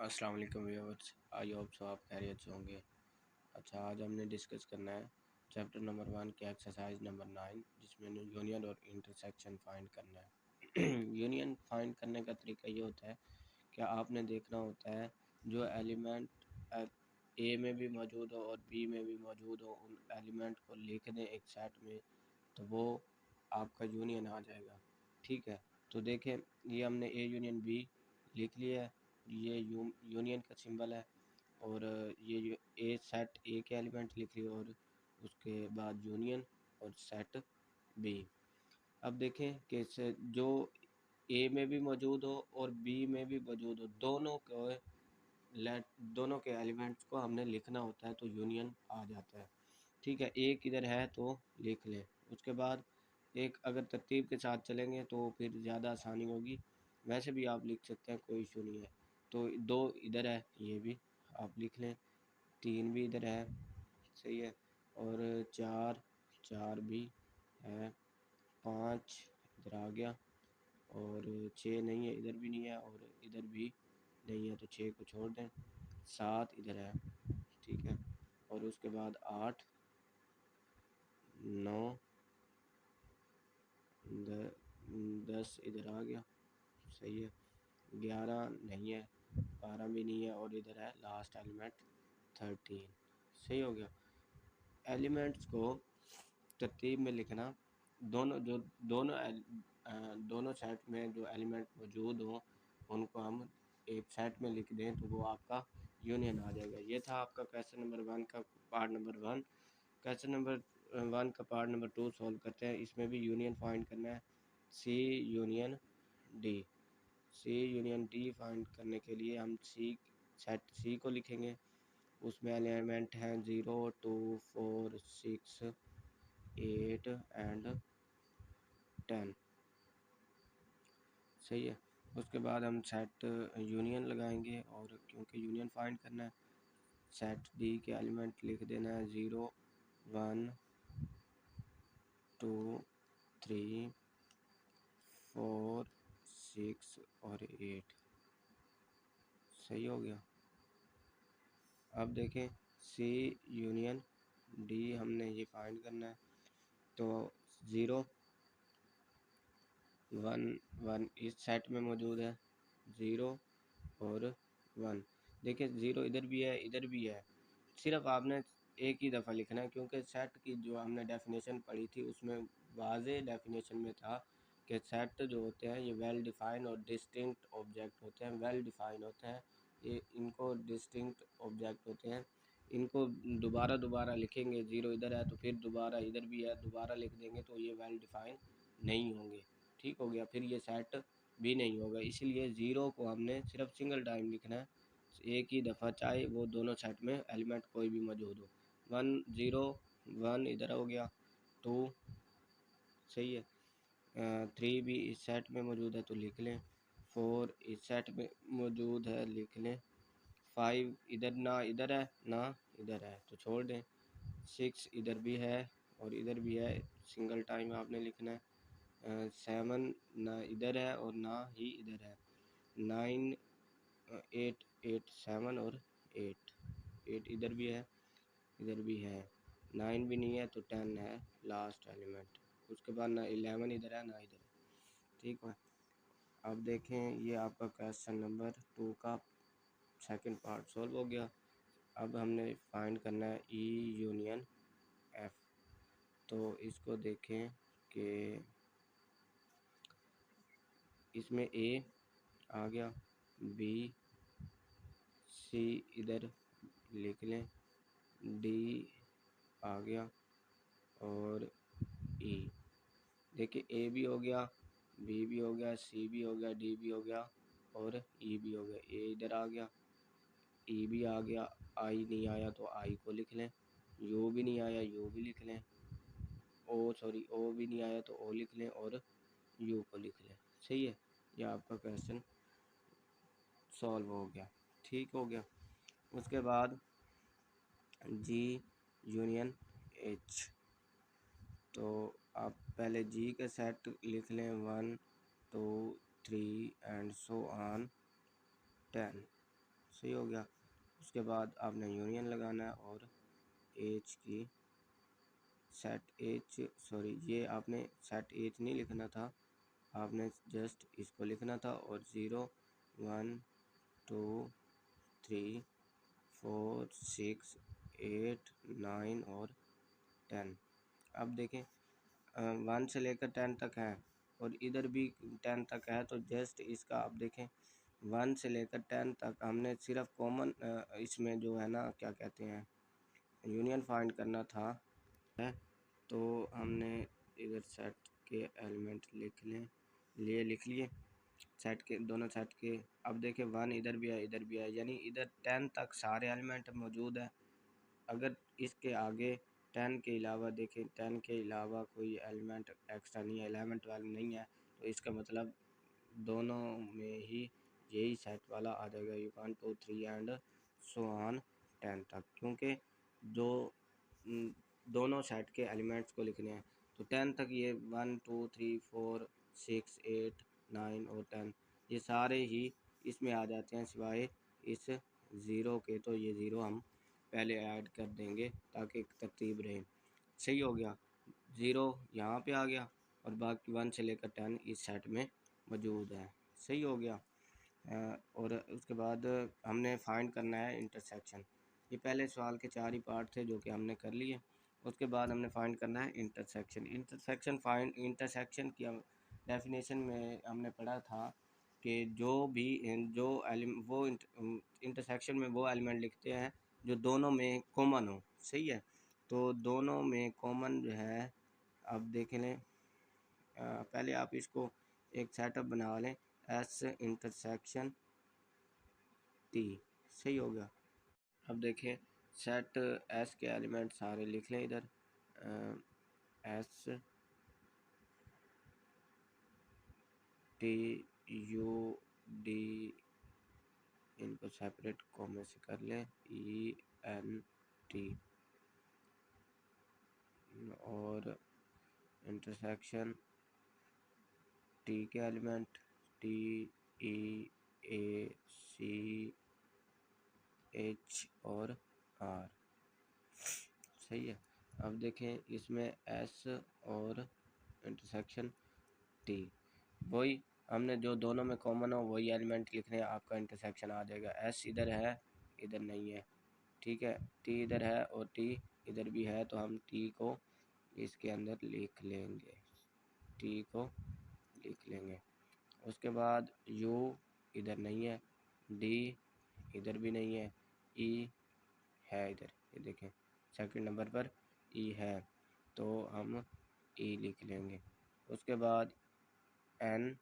अस्सलाम वालेकुम viewers, I hope so आप खैरियत से होंगे। अच्छा, आज हमने डिस्कस करना है चैप्टर नंबर 1 के एक्सरसाइज नंबर 9, जिसमें यूनियन और इंटरसेक्शन फाइंड करना है। यूनियन फाइंड करने का तरीका ये होता है कि आपने देखना होता है जो एलिमेंट ए में भी मौजूद हो और बी में भी मौजूद हो, उन एलिमेंट को लिख दें एक सेट में, तो वो आपका यूनियन आ जाएगा। ठीक है, तो देखें, ये हमने ए यूनियन बी लिख लिया है, ये यूनियन का सिंबल है। और ये ए सेट ए के एलिमेंट लिख लिए और उसके बाद यूनियन और सेट बी। अब देखें कि जो ए में भी मौजूद हो और बी में भी मौजूद हो, दोनों के एलिमेंट्स को हमने लिखना होता है, तो यूनियन आ जाता है। ठीक है, एक इधर है तो लिख लें। उसके बाद एक अगर तरतीब के साथ चलेंगे तो फिर ज़्यादा आसानी होगी, वैसे भी आप लिख सकते हैं, कोई इशू नहीं है। तो 2 इधर है, ये भी आप लिख लें, 3 भी इधर है, सही है, और 4 भी है, 5 इधर आ गया, और 6 नहीं है, इधर भी नहीं है और इधर भी नहीं है, तो 6 को छोड़ दें। 7 इधर है, ठीक है, और उसके बाद 8, 9, 10 इधर आ गया, सही है, 11 नहीं है, 12 भी नहीं है, और इधर है लास्ट एलिमेंट 13, सही हो गया। एलिमेंट्स को तरतीब में लिखना, दोनों सेट में जो एलिमेंट मौजूद हों उनको हम एक सेट में लिख दें, तो वो आपका यूनियन आ जाएगा। ये था आपका क्वेश्चन नंबर 1 का पार्ट नंबर 1। क्वेश्चन नंबर 1 का पार्ट नंबर 2 सॉल्व करते हैं। इसमें भी यूनियन फाइंड करना है, सी यूनियन डी फाइंड करने के लिए हम सेट सी को लिखेंगे। उसमें एलिमेंट हैं 0, 2, 4, 6, 8 एंड 10, सही है। उसके बाद हम सेट यूनियन लगाएंगे, और क्योंकि यूनियन फाइंड करना है, सेट डी के एलिमेंट लिख देना है 0, 1, 2, 3, 4, 6 और 8, सही हो गया। अब देखें, सी यूनियन डी हमने ये फाइंड करना है, तो 0, 1 इस सेट में मौजूद है, 0 और 1। देखिए 0 इधर भी है, इधर भी है, सिर्फ आपने एक ही दफ़ा लिखना है, क्योंकि सेट की जो हमने डेफिनेशन पढ़ी थी उसमें वाज़े डेफिनेशन में था कि सेट जो होते हैं ये वेल डिफ़ाइन और डिस्टिंक्ट ऑब्जेक्ट होते हैं। वेल डिफ़ाइन होते हैं ये, इनको डिस्टिंक्ट ऑब्जेक्ट होते हैं, इनको दोबारा लिखेंगे, 0 इधर है तो फिर दोबारा इधर भी है, दोबारा लिख देंगे तो ये वेल डिफ़ाइन नहीं होंगे। ठीक हो गया, फिर ये सेट भी नहीं होगा, इसलिए 0 को हमने सिर्फ सिंगल टाइम लिखना है, एक ही दफ़ा, चाहे वो दोनों सेट में एलिमेंट कोई भी मौजूद हो। 1, 0, 1 इधर हो गया, 2, सही है, 3 भी इस सेट में मौजूद है तो लिख लें, 4 इस सेट में मौजूद है, लिख लें, 5 इधर ना इधर है ना इधर है तो छोड़ दें, 6 इधर भी है और इधर भी है, सिंगल टाइम आपने लिखना है, 7 ना इधर है और ना ही इधर है, 9, 8 7 और 8 इधर भी है, इधर भी है, 9 भी नहीं है तो 10 है लास्ट एलिमेंट। उसके बाद ना 11 इधर है ना इधर है, ठीक है। अब देखें, ये आपका क्वेश्चन नंबर 2 का सेकंड पार्ट सॉल्व हो गया। अब हमने फाइंड करना है ई यूनियन एफ। तो इसको देखें कि इसमें ए आ गया, बी सी इधर लिख लें, डी आ गया और ई। देखिए ए भी हो गया, बी भी हो गया, सी भी हो गया, डी भी हो गया और ई भी हो गया। ए इधर आ गया, ई भी आ गया, आई नहीं आया तो आई को लिख लें, यू भी नहीं आया यू भी लिख लें, ओ भी नहीं आया तो ओ लिख लें और यू को लिख लें, सही है। यह आपका क्वेश्चन सॉल्व हो गया, ठीक हो गया। उसके बाद जी यूनियन एच, तो आप पहले जी के सेट लिख लें, 1, 2, 3 एंड सो ऑन 10, सही हो गया। उसके बाद आपने यूनियन लगाना है और एच की सेट एच, सॉरी ये आपने सेट एच नहीं लिखना था, आपने जस्ट इसको लिखना था और 0 1 2 3 4 6 8 9 और 10। अब देखें 1 से लेकर 10 तक है और इधर भी 10 तक है, तो जस्ट इसका आप देखें 1 से लेकर 10 तक हमने सिर्फ कॉमन इसमें जो है ना क्या कहते हैं यूनियन फाइंड करना था है। तो हमने इधर सेट के एलिमेंट लिख लिए सेट के, दोनों सेट के। अब देखें 1 इधर भी है इधर भी है, यानी इधर 10 तक सारे एलिमेंट मौजूद है। अगर इसके आगे 10 के अलावा देखें 10 के अलावा कोई एलिमेंट एक्स्ट्रा नहीं है, 11 12 नहीं है, तो इसका मतलब दोनों में ही यही सेट वाला आ जाएगा, 1 2 3 एंड सो ऑन 10 तक, क्योंकि जो दोनों सेट के एलिमेंट्स को लिखने हैं। तो 10 तक ये 1 2 3 4 6 8 9 और 10 ये सारे ही इसमें आ जाते हैं सिवाय इस ज़ीरो के, तो ये ज़ीरो हम पहले ऐड कर देंगे ताकि एक तरतीब रहे। सही हो गया, ज़ीरो यहाँ पे आ गया और बाकी 1 से लेकर 10 इस सेट में मौजूद है। सही हो गया। और उसके बाद हमने फाइंड करना है इंटरसेक्शन। ये पहले सवाल के 4 ही पार्ट थे जो कि हमने कर लिए। उसके बाद हमने फाइंड करना है इंटरसेक्शन। इंटरसेक्शन की डेफिनेशन में हमने पढ़ा था कि जो भी वो इंटरसेक्शन में वो एलिमेंट लिखते हैं जो दोनों में कॉमन हो। सही है, तो दोनों में कॉमन जो है, अब देख लें पहले आप इसको एक सेटअप बना लें, एस इंटरसेक्शन टी। सही हो गया। अब देखें सेट एस के एलिमेंट सारे लिख लें इधर, एस टी यू डी, इनको सेपरेट कॉमे से कर लें, ई एन टी, और इंटरसेक्शन टी के एलिमेंट टी ई ए सी एच और आर। सही है। अब देखें इसमें एस और इंटरसेक्शन टी, वही हमने जो दोनों में कॉमन हो वही एलिमेंट लिखने हैं, आपका इंटरसेक्शन आ जाएगा। एस इधर है इधर नहीं है, ठीक है, टी इधर है और टी इधर भी है, तो हम टी को इसके अंदर लिख लेंगे, टी को लिख लेंगे। उसके बाद यू इधर नहीं है, डी इधर भी नहीं है, ई है इधर, ये देखें सेकंड नंबर पर ई है, तो हम ई लिख लेंगे। उसके बाद एन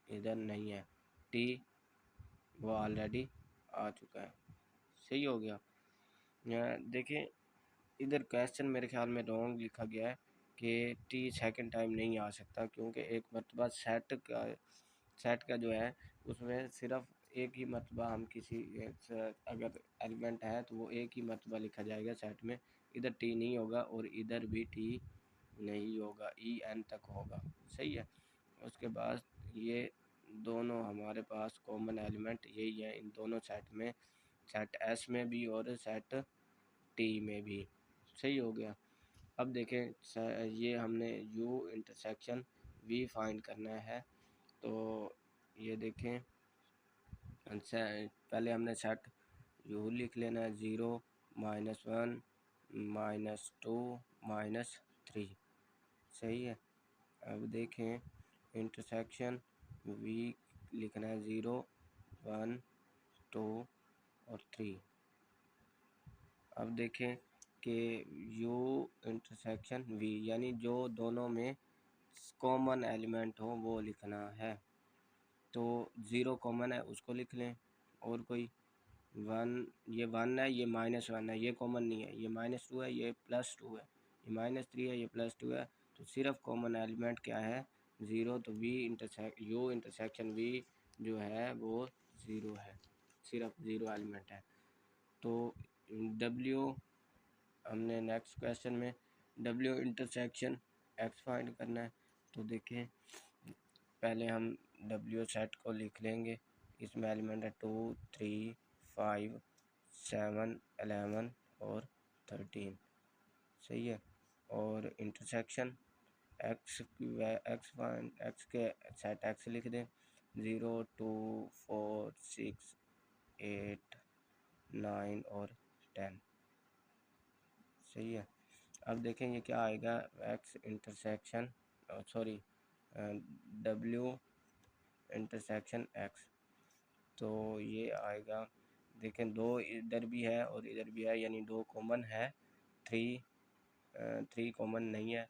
इधर नहीं है, टी वो ऑलरेडी आ चुका है। सही हो गया। देखें इधर क्वेश्चन मेरे ख्याल में रॉन्ग लिखा गया है कि टी सेकंड टाइम नहीं आ सकता, क्योंकि एक मरतबा सेट का जो है उसमें सिर्फ एक ही मरतबा हम किसी अगर एलिमेंट है तो वो एक ही मरतबा लिखा जाएगा सेट में। इधर टी नहीं होगा और इधर भी टी नहीं होगा, ई एन तक होगा। सही है। उसके बाद ये दोनों हमारे पास कॉमन एलिमेंट यही है इन दोनों सेट में, सेट एस में भी और सेट टी में भी। सही हो गया। अब देखें ये हमने यू इंटरसेक्शन वी फाइंड करना है, तो ये देखें पहले हमने सेट यू लिख लेना है, 0 -1 -2 -3। सही है। अब देखें इंटरसेक्शन वी लिखना है, 0 1 2 और 3। अब देखें कि यू इंटरसेक्शन वी यानी जो दोनों में कॉमन एलिमेंट हो वो लिखना है, तो 0 कॉमन है उसको लिख लें, और कोई 1, ये 1 है ये -1 है, ये कॉमन नहीं है, ये -2 है ये +2 है, ये -3 है ये +2 है, तो सिर्फ कॉमन एलिमेंट क्या है 0, तो यू इंटरसेक्शन वी जो है वो 0 है, सिर्फ 0 एलिमेंट है। तो डब्ल्यू हमने नेक्स्ट क्वेश्चन में डब्ल्यू इंटरसेक्शन एक्स फाइंड करना है, तो देखें पहले हम डब्ल्यू सेट को लिख लेंगे, इसमें एलिमेंट है 2 3 5 7 11 और 13, सही है। और इंटरसेक्शन एक्स एक्स के सेट एक्स लिख दें, 0 2 4 6 8 9 और 10, सही है। अब देखें ये क्या आएगा, x intersection sorry W intersection x, तो ये आएगा, देखें दो इधर भी है और इधर भी है, यानी दो कॉमन है, थ्री कॉमन नहीं है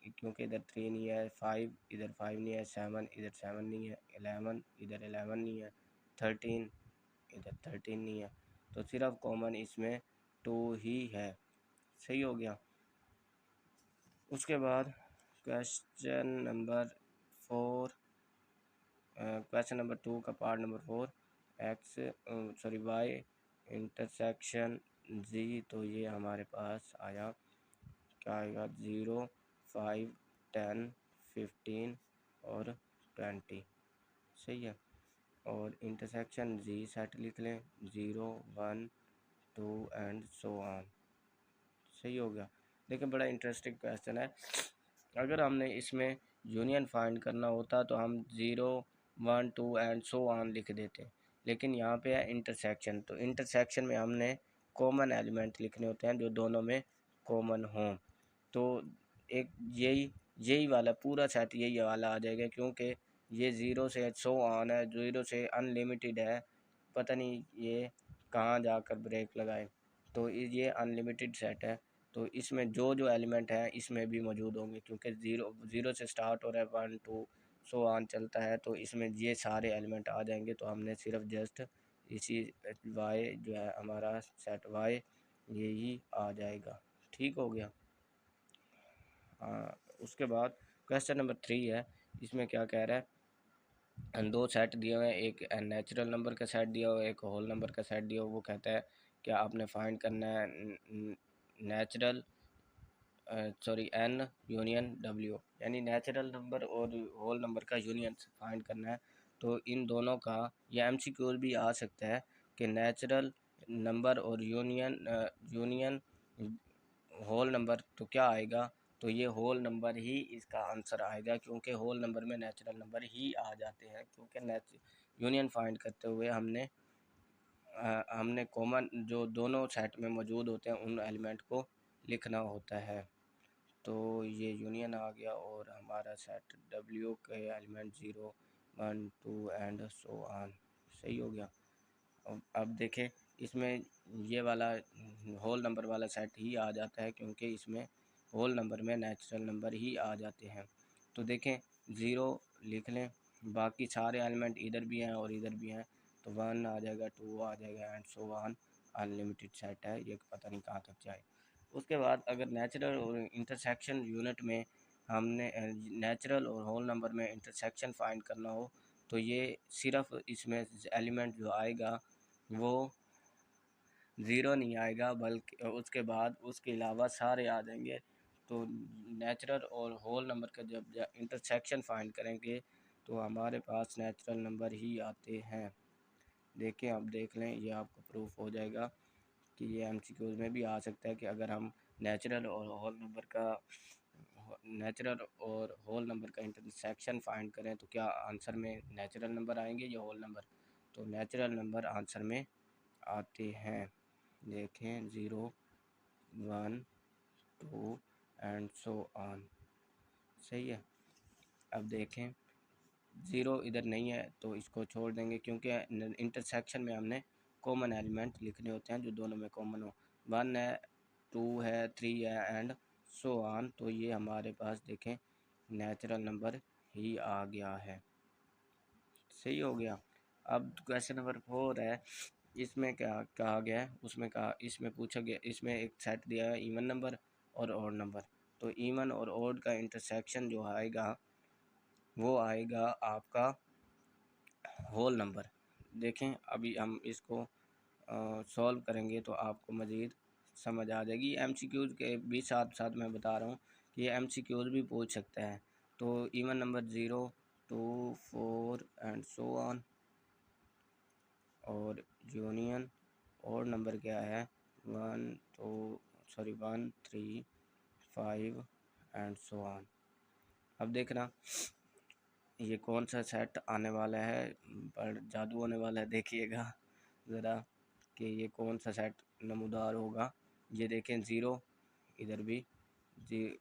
क्योंकि इधर 3 नहीं है, 5 इधर 5 नहीं है, 7 इधर 7 नहीं है, 11 इधर 11 नहीं है, 13 इधर 13 नहीं है, तो सिर्फ कॉमन इसमें 2 ही है, सही हो गया। उसके बाद क्वेश्चन नंबर 4, क्वेश्चन नंबर 2 का पार्ट नंबर 4, वाई इंटरसेक्शन जी, तो ये हमारे पास आया, क्या आएगा, 0 5 10 15 और 20, सही है। और इंटरसेक्शन जी सेट लिख लें, 0 1 2 एंड सो ऑन, सही हो गया। लेकिन बड़ा इंटरेस्टिंग क्वेश्चन है, अगर हमने इसमें यूनियन फाइंड करना होता तो हम 0 1 2 एंड सो ऑन लिख देते, लेकिन यहाँ पे है इंटरसेक्शन, तो इंटरसेक्शन में हमने कॉमन एलिमेंट लिखने होते हैं जो दोनों में कॉमन हों, तो एक यही वाला पूरा सेट यही वाला आ जाएगा, क्योंकि ये 0 से सो ऑन है, 0 से अनलिमिटेड है, पता नहीं ये कहाँ जाकर ब्रेक लगाए, तो ये अनलिमिटेड सेट है, तो इसमें जो जो एलिमेंट है इसमें भी मौजूद होंगे, क्योंकि ज़ीरो से स्टार्ट हो रहा है, 1 2 सो ऑन चलता है, तो इसमें ये सारे एलिमेंट आ जाएंगे, तो हमने सिर्फ जस्ट इसी वाई जो है हमारा सेट वाई यही आ जाएगा, ठीक हो गया। उसके बाद क्वेश्चन नंबर 3 है, इसमें क्या कह रहा है, दो सेट दिए हुए हैं, एक नेचुरल नंबर का सेट दिया हुआ है, एक होल नंबर का सेट दिया हुआ, वो कहता है कि आपने फाइंड करना है नेचुरल एन यूनियन डब्ल्यू, यानी नेचुरल नंबर और होल नंबर का यूनियन फाइंड करना है, तो इन दोनों का ये एमसीक्यू भी आ सकता है कि नेचुरल नंबर और यूनियन होल नंबर, तो क्या आएगा, तो ये होल नंबर ही इसका आंसर आएगा, क्योंकि होल नंबर में नेचुरल नंबर ही आ जाते हैं, क्योंकि यूनियन फाइंड करते हुए हमने कॉमन जो दोनों सेट में मौजूद होते हैं उन एलिमेंट को लिखना होता है, तो ये यूनियन आ गया, और हमारा सेट डब्ल्यू के एलिमेंट 0 1 2 एंड सो ऑन, सही हो गया। अब देखें इसमें ये वाला होल नंबर वाला सेट ही आ जाता है, क्योंकि इसमें होल नंबर में नेचुरल नंबर ही आ जाते हैं, तो देखें 0 लिख लें, बाकी सारे एलिमेंट इधर भी हैं और इधर भी हैं, तो 1 आ जाएगा, 2 आ जाएगा and so on, unlimited set है, ये पता नहीं कहाँ तक जाए। उसके बाद अगर नेचुरल और इंटरसेक्शन यूनिट में हमने नेचुरल और होल नंबर में इंटरसेक्शन फाइंड करना हो, तो ये सिर्फ इसमें एलिमेंट जो आएगा वो 0 नहीं आएगा, बल्कि उसके बाद उसके अलावा सारे आ जाएंगे, तो नेचुरल और होल नंबर का जब इंटरसेक्शन फाइंड करेंगे तो हमारे पास नेचुरल नंबर ही आते हैं। देखें, अब देख लें, ये आपको प्रूफ हो जाएगा कि ये एमसीक्यूज़ में भी आ सकता है कि अगर हम नेचुरल और होल नंबर का इंटरसेक्शन फाइंड करें तो क्या आंसर में नेचुरल नंबर आएंगे या होल नंबर, तो नेचुरल नंबर आंसर में आते हैं। देखें 0 1 2 एंड सो ऑन, सही है। अब देखें 0 इधर नहीं है तो इसको छोड़ देंगे, क्योंकि इंटरसेक्शन में हमने कॉमन एलिमेंट लिखने होते हैं जो दोनों में कॉमन हो, 1 है 2 है 3 है एंड सो ऑन, तो ये हमारे पास देखें नेचुरल नंबर ही आ गया है, सही हो गया। अब क्वेश्चन नंबर 4 है, इसमें क्या कहा गया है, उसमें कहा, इसमें पूछा गया, इसमें एक सेट दिया है इवन नंबर और ऑड नंबर, तो इवन और ऑड का इंटरसेक्शन जो आएगा वो आएगा आपका होल नंबर। देखें अभी हम इसको सॉल्व करेंगे तो आपको मज़ीद समझ आ जाएगी, एमसीक्यूज़ के भी साथ साथ मैं बता रहा हूँ कि ये एमसीक्यूज़ भी पूछ सकते हैं, तो even number 0 2 4 and so on, और यूनियन और नंबर क्या है 1 3 5 एंड सो ऑन। अब देखना ये कौन सा सेट आने वाला है, पर जादू होने वाला है, देखिएगा ज़रा कि ये कौन सा सेट नमूदार होगा। ये देखें ज़ीरो, इधर भी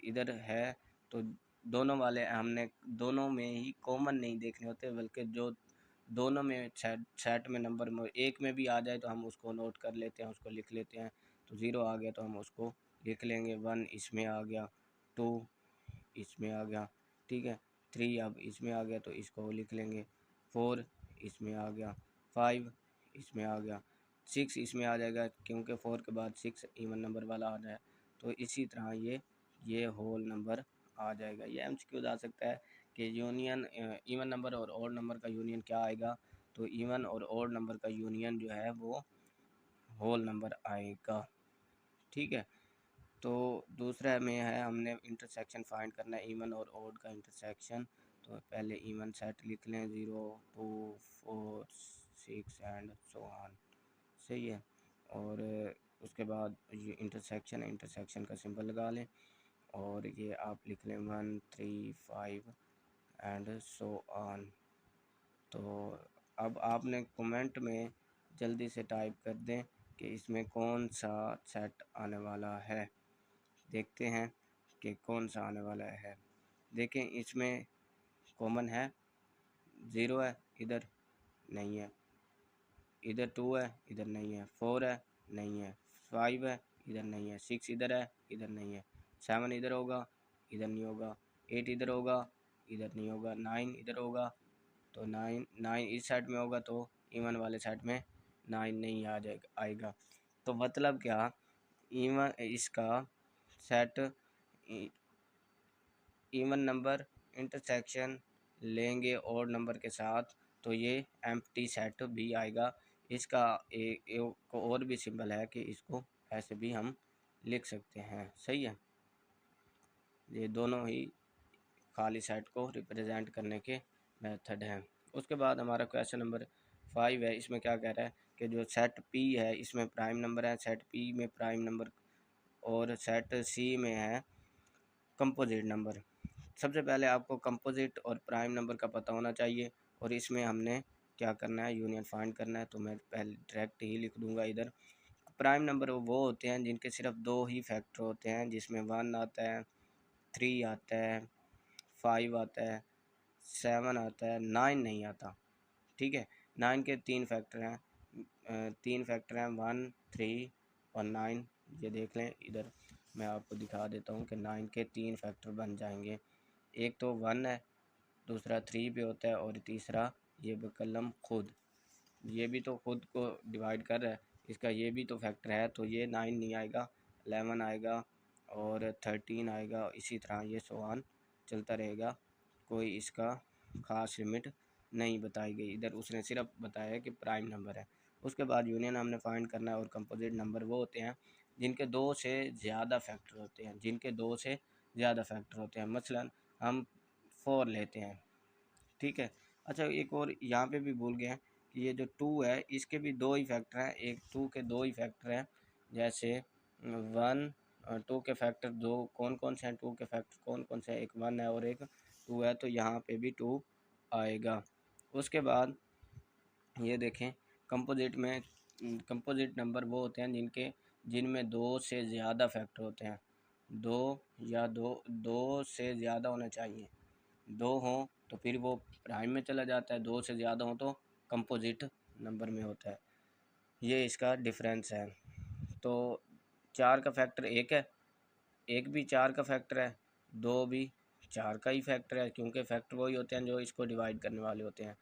इधर है, तो दोनों वाले हमने दोनों में ही कॉमन नहीं देखने होते, बल्कि जो दोनों में सेट में नंबर में एक में भी आ जाए तो हम उसको नोट कर लेते हैं, उसको लिख लेते हैं। तो ज़ीरो आ गया तो हम उसको लिख लेंगे, 1 इसमें आ गया, 2 इसमें आ गया, ठीक है, 3 अब इसमें आ गया तो इसको लिख लेंगे, 4 इसमें आ गया, 5 इसमें आ गया, 6 इसमें आ जाएगा क्योंकि 4 के बाद 6 इवन नंबर वाला आ रहा है। तो इसी तरह ये होल नंबर आ जाएगा। ये एमसीक्यू आ सकता है कि यूनियन इवन नंबर और ऑड नंबर का यूनियन क्या आएगा। तो इवन और ऑड नंबर का यूनियन जो है वो होल नंबर आएगा, ठीक है। तो दूसरा में है हमने इंटरसेक्शन फाइंड करना है, इवन और ऑड का इंटरसेक्शन। तो पहले इवन सेट लिख लें 0 2 4 6 एंड सो ऑन, सही है। और उसके बाद ये इंटरसेक्शन का सिंबल लगा लें और ये आप लिख लें 1 3 5 एंड सो ऑन। तो अब आपने कमेंट में जल्दी से टाइप कर दें कि इसमें कौन सा सेट आने वाला है। देखते हैं कि कौन सा आने वाला है। देखें इसमें कॉमन है, 0 है, इधर नहीं है, इधर 2 है, इधर नहीं है, 4 है, नहीं है, 5 है, इधर नहीं है, 6 इधर है, इधर नहीं है, 7 इधर होगा, इधर नहीं होगा, 8 इधर होगा, इधर नहीं होगा, 9 इधर होगा, तो 9 इस साइड में होगा, तो इवन वाले साइड में 9 नहीं आ जाएगा आएगा। तो मतलब क्या, इवन इसका सेट इवन नंबर इंटरसेक्शन लेंगे और नंबर के साथ तो ये एम्प्टी सेट भी आएगा। इसका एक और भी सिंबल है कि इसको ऐसे भी हम लिख सकते हैं, सही है। ये दोनों ही खाली सेट को रिप्रेजेंट करने के मेथड हैं। उसके बाद हमारा क्वेश्चन नंबर 5 है। इसमें क्या कह रहा है कि जो सेट पी है इसमें प्राइम नंबर है, सेट पी में प्राइम नंबर और सेट सी में है कंपोजिट नंबर। सबसे पहले आपको कंपोजिट और प्राइम नंबर का पता होना चाहिए और इसमें हमने क्या करना है, यूनियन फाइंड करना है। तो मैं पहले डायरेक्ट ही लिख दूंगा इधर। प्राइम नंबर वो होते हैं जिनके सिर्फ दो ही फैक्टर होते हैं, जिसमें 1 आता है, 3 आता है, 5 आता है, 7 आता है, 9 नहीं आता, ठीक है। 9 के 3 फैक्टर हैं, 1 3 और 9। ये देख लें इधर, मैं आपको दिखा देता हूँ कि 9 के 3 फैक्टर बन जाएंगे। एक तो 1 है, दूसरा 3 पे होता है और तीसरा ये कलम खुद, ये भी तो खुद को डिवाइड कर रहा है, इसका ये भी तो फैक्टर है। तो ये 9 नहीं आएगा, 11 आएगा और 13 आएगा, इसी तरह ये सो चलता रहेगा। कोई इसका ख़ास लिमिट नहीं बताई गई, इधर उसने सिर्फ बताया कि प्राइम नंबर है। उसके बाद यूनियन हमने फाइंड करना है और कंपोजिट नंबर वो होते हैं जिनके 2 से ज़्यादा फैक्टर होते हैं, जिनके 2 से ज़्यादा फैक्टर होते हैं। मसलन हम 4 लेते हैं, ठीक है। अच्छा एक और यहाँ पे भी भूल गए हैं कि ये जो 2 है इसके भी 2 ही फैक्टर हैं, एक 2 के 2 ही फैक्टर हैं। जैसे 1 2 के फैक्टर दो कौन कौन से हैं, 2 के फैक्टर कौन कौन से हैं, एक 1 है और एक 2 है, तो यहाँ पे भी 2 आएगा। उसके बाद ये देखें कंपोजिट में, कंपोजिट नंबर वो होते हैं जिनमें 2 से ज़्यादा फैक्टर होते हैं, 2 या 2 से ज़्यादा होने चाहिए। 2 हों तो फिर वो प्राइम में चला जाता है, 2 से ज़्यादा हों तो कंपोजिट नंबर में होता है। ये इसका डिफरेंस है। तो 4 का फैक्टर 1 है, 1 भी 4 का फैक्टर है, 2 भी 4 का ही फैक्टर है, क्योंकि फैक्टर वही होते हैं जो इसको डिवाइड करने वाले होते हैं,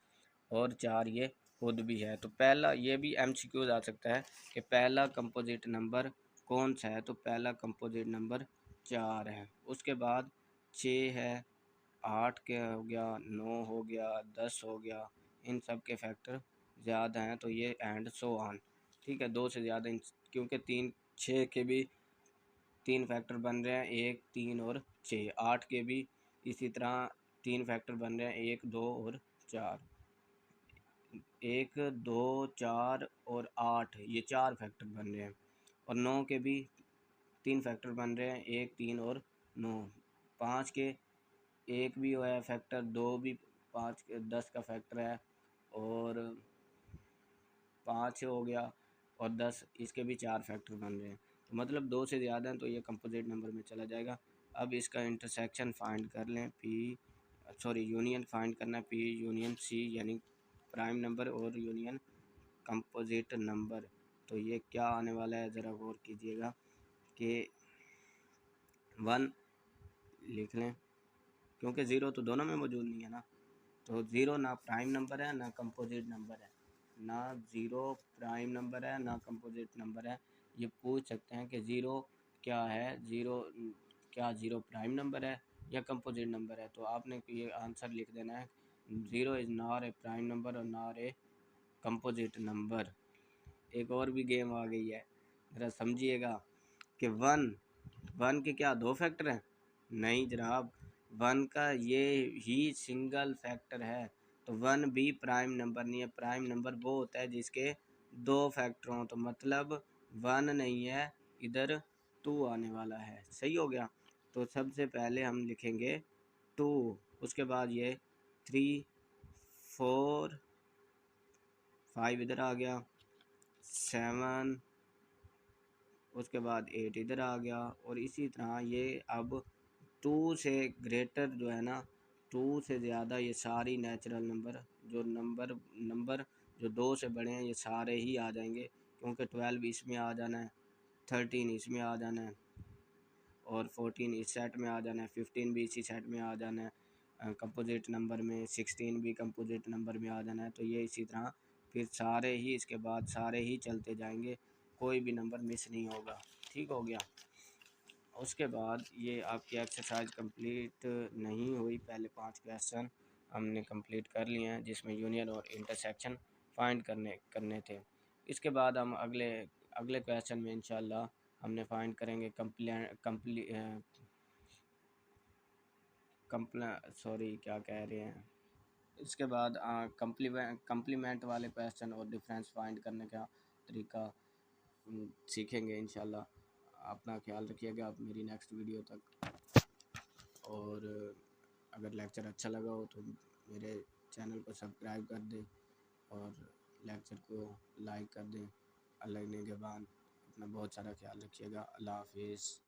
और 4 ये खुद भी है। तो पहला ये भी एमसीक्यूज आ सकता है कि पहला कंपोजिट नंबर कौन सा है। तो पहला कंपोजिट नंबर 4 है, उसके बाद 6 है, 8 के हो गया, 9 हो गया, 10 हो गया, इन सब के फैक्टर ज़्यादा हैं तो ये एंड सो ऑन, ठीक है। 2 से ज़्यादा क्योंकि 3 6 के भी 3 फैक्टर बन रहे हैं, 1 3 और 6। 8 के भी इसी तरह 3 फैक्टर बन रहे हैं, 1 2 और 4। 1, 2, 4 और 8 ये 4 फैक्टर बन रहे हैं, और 9 के भी 3 फैक्टर बन रहे हैं, 1, 3 और 9। 5 के एक भी हुआ है फैक्टर, 2 भी 5 के 10 का फैक्टर है, और 5 हो गया, और 10 इसके भी 4 फैक्टर बन रहे हैं। तो मतलब 2 से ज़्यादा हैं तो ये कंपोजिट नंबर में चला जाएगा। अब इसका इंटरसेक्शन फाइंड कर लें, यूनियन फाइंड करना है, P यूनियन C, यानी प्राइम नंबर और यूनियन कंपोजिट नंबर। तो ये क्या आने वाला है ज़रा गौर कीजिएगा कि 1 लिख लें, क्योंकि 0 तो दोनों में मौजूद नहीं है ना। तो 0 ना प्राइम नंबर है ना कंपोजिट नंबर है, ना 0 प्राइम नंबर है ना कंपोजिट नंबर है। ये पूछ सकते हैं कि 0 क्या है, 0 क्या 0 प्राइम नंबर है या कंपोजिट नंबर है। तो आपने ये आंसर लिख देना है, 0 is not a prime number और नॉट ए कंपोजिट नंबर। एक और भी गेम आ गई है, ज़रा समझिएगा कि 1 के क्या 2 फैक्टर हैं? नहीं जनाब, 1 का ये ही सिंगल फैक्टर है। तो 1 भी प्राइम नंबर नहीं है। प्राइम नंबर वो होता है जिसके 2 फैक्टर हों, तो मतलब 1 नहीं है, इधर 2 आने वाला है। सही हो गया। तो सबसे पहले हम लिखेंगे 2, उसके बाद ये 3, 4, 5 इधर आ गया, 7, उसके बाद 8 इधर आ गया, और इसी तरह ये अब 2 से ग्रेटर जो है ना, 2 से ज़्यादा ये सारी नेचुरल नंबर जो 2 से बड़े हैं ये सारे ही आ जाएंगे, क्योंकि 12 इसमें आ जाना है, 13 इसमें आ जाना है, और 14 इस सेट में आ जाना है, 15 भी इसी सेट में आ जाना है कंपोजिट नंबर में, 16 भी कंपोजिट नंबर में आ जाना है। तो ये इसी तरह फिर सारे ही इसके बाद सारे ही चलते जाएंगे, कोई भी नंबर मिस नहीं होगा। ठीक हो गया। उसके बाद ये आपकी एक्सरसाइज कंप्लीट नहीं हुई, पहले 5 क्वेश्चन हमने कंप्लीट कर लिए हैं जिसमें यूनियन और इंटरसेक्शन फाइंड करने थे। इसके बाद हम अगले अगले क्वेश्चन में इंशाल्लाह हमने फाइंड करेंगे क्या कह रहे हैं, इसके बाद कम्प्लीमेंट वाले क्वेश्चन और डिफरेंस फाइंड करने का तरीका सीखेंगे इंशाल्लाह। अपना ख्याल रखिएगा आप मेरी नेक्स्ट वीडियो तक, और अगर लेक्चर अच्छा लगा हो तो मेरे चैनल को सब्सक्राइब कर दें और लेक्चर को लाइक कर दें। अल्लाह ने के बाद अपना बहुत सारा ख्याल रखिएगा। अल्लाह हाफिज़।